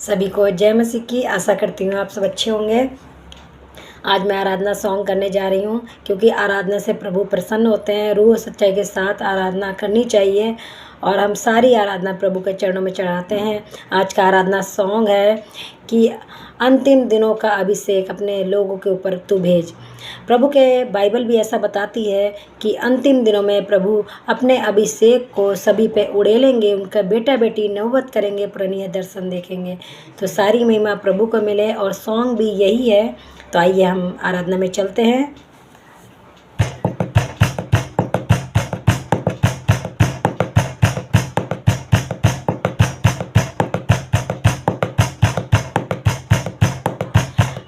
सभी को जय मसीह की। आशा करती हूँ आप सब अच्छे होंगे। आज मैं आराधना सॉन्ग करने जा रही हूँ, क्योंकि आराधना से प्रभु प्रसन्न होते हैं। रूह सच्चाई के साथ आराधना करनी चाहिए और हम सारी आराधना प्रभु के चरणों में चढ़ाते हैं। आज का आराधना सॉन्ग है कि अंतिम दिनों का अभिषेक अपने लोगों के ऊपर तू भेज। प्रभु के बाइबल भी ऐसा बताती है कि अंतिम दिनों में प्रभु अपने अभिषेक को सभी पे उड़ेलेंगे, उनका बेटा बेटी नौबत करेंगे, पुरानी दर्शन देखेंगे। तो सारी महिमा प्रभु को मिले और सॉन्ग भी यही है। तो आइए हम आराधना में चलते हैं।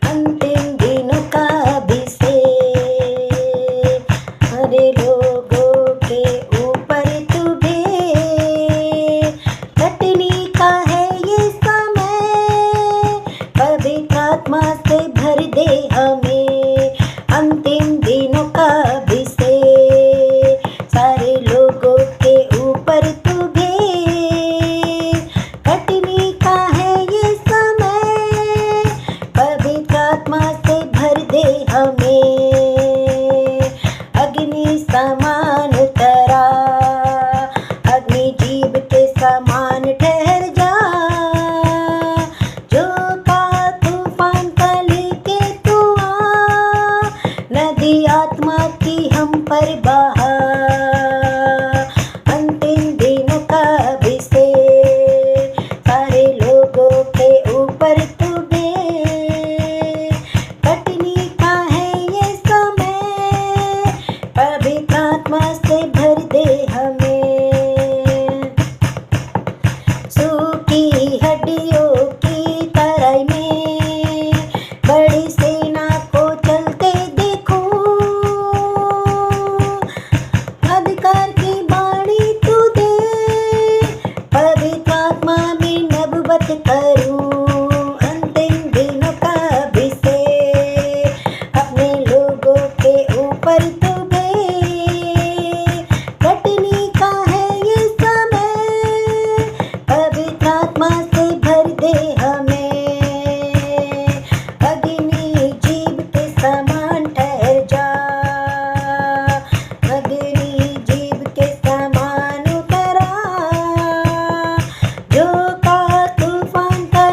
अंतिम दिनों का अभिषेक हरे लोगों के ऊपर तू भेज। कटनी का है ये समय, पवित्र आत्मा से भर दे हमें। अंतिम दिनों का अभिषेक सारे लोगों के ऊपर तू भेज। कटनी का है ये समय, पवित्र आत्मा से भर दे हमें। अग्नि समान तरा, अग्नि जीव के समान ठहर जा। जो का तूफान का लेके तू आ, नदी आत्मा की हम पर बहा। अंतिम दिनों का अभिषेक सारे लोगों के ऊपर तू भेज। कटनी का है ये समय, पवित्र आत्मा से भर दे हमें। सूखी हड्डियों की तराई में बड़ी सेना को चलते देखो। अधिकार की बाणी तू दे, पवित्र आत्मा में नबूवत करूं। अंतिम दिनों का अभिषेक अपने लोगों के ऊपर तू भेज। कटनी का है ये समय, पवित्र आत्मा से भर दे हमें। अग्नि जीव के समान ठहर जा, अग्नि जीव के समान उतरा। जो का तूफान का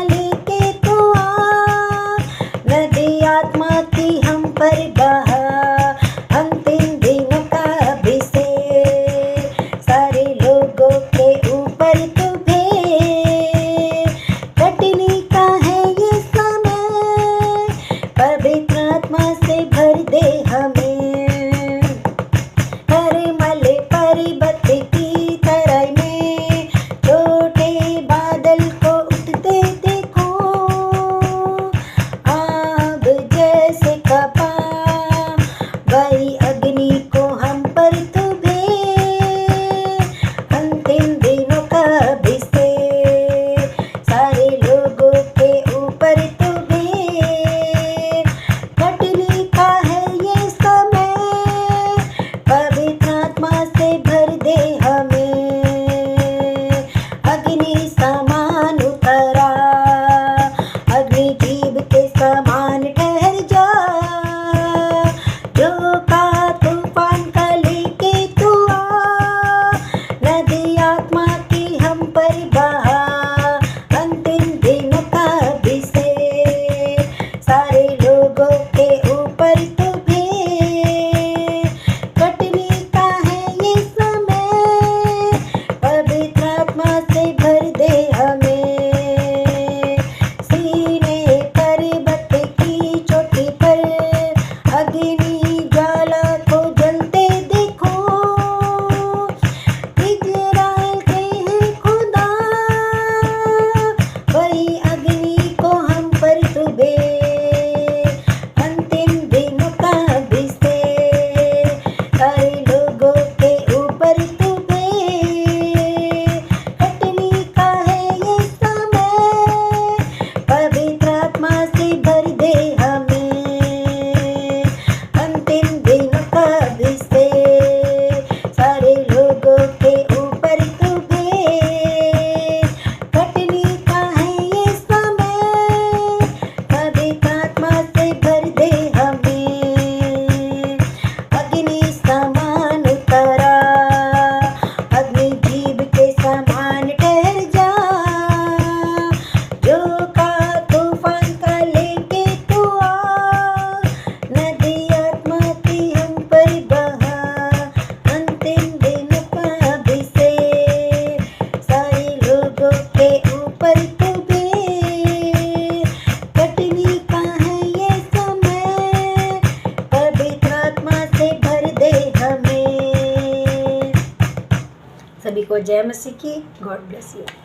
को जय मसीह की। God bless you.